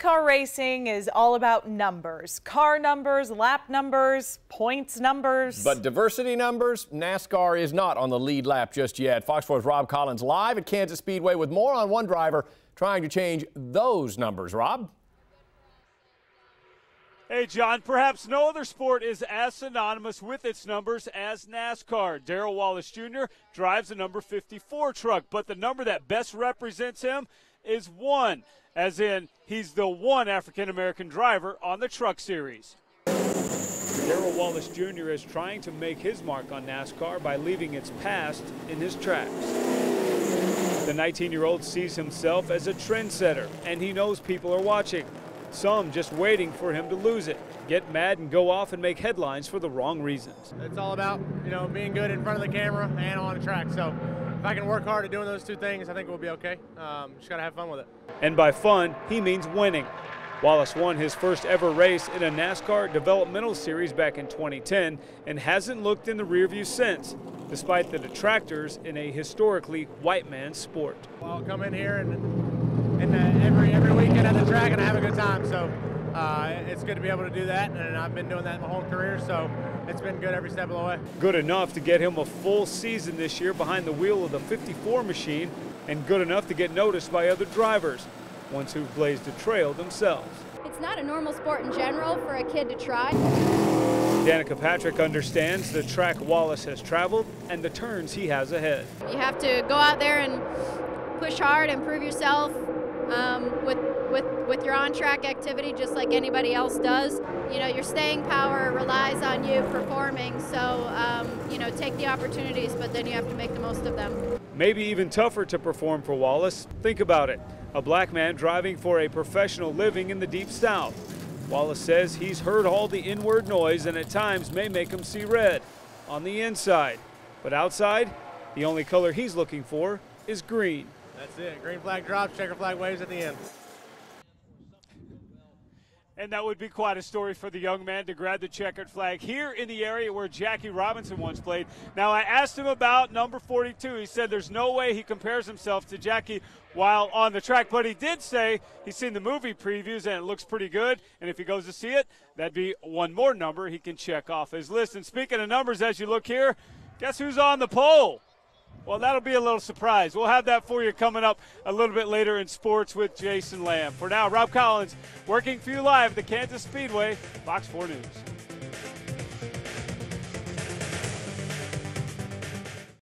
NASCAR racing is all about numbers. Car numbers, lap numbers, points numbers. But diversity numbers, NASCAR is not on the lead lap just yet. Fox 4's Rob Collins live at Kansas Speedway with more on one driver trying to change those numbers. Rob? Hey, John, perhaps no other sport is as synonymous with its numbers as NASCAR. Darrell Wallace Jr. drives a number 54 truck, but the number that best represents him is 1, as in he's the one African-American driver on the Truck Series. Darrell Wallace Jr. is trying to make his mark on NASCAR by leaving its past in his tracks. The 19-year-old sees himself as a trendsetter, and he knows people are watching. Some just waiting for him to lose it, get mad and go off and make headlines for the wrong reasons. It's all about, being good in front of the camera and on the track. So if I can work hard at doing those two things, I think we'll be okay. Just got to have fun with it. And by fun, he means winning. Wallace won his first ever race in a NASCAR developmental series back in 2010 and hasn't looked in the rearview since, despite the detractors in a historically white man's sport. Well, I'll come in here and every weekend at the track and I have a good time. So it's good to be able to do that, and I've been doing that my whole career, so it's been good every step of the way. Good enough to get him a full season this year behind the wheel of the 54 machine, and good enough to get noticed by other drivers, ones who've blazed a trail themselves. It's not a normal sport in general for a kid to try. Danica Patrick understands the track Wallace has traveled and the turns he has ahead. You have to go out there and push hard and prove yourself with your on-track activity, just like anybody else does. Your staying power relies on you performing, so take the opportunities, but then you have to make the most of them. Maybe even tougher to perform for Wallace. Think about it, a black man driving for a professional living in the Deep South. Wallace says he's heard all the inward noise and at times may make him see red on the inside, but outside, the only color he's looking for is green. That's it. Green flag drops, checker flag waves at the end. And that would be quite a story for the young man to grab the checkered flag here in the area where Jackie Robinson once played. Now, I asked him about number 42. He said there's no way he compares himself to Jackie while on the track, but he did say he's seen the movie previews and it looks pretty good, and if he goes to see it, that'd be one more number he can check off his list. And speaking of numbers, as you look here, guess who's on the pole? Well, that'll be a little surprise. We'll have that for you coming up a little bit later in sports with Jason Lamb. For now, Rob Collins working for you live at the Kansas Speedway, Fox 4 News.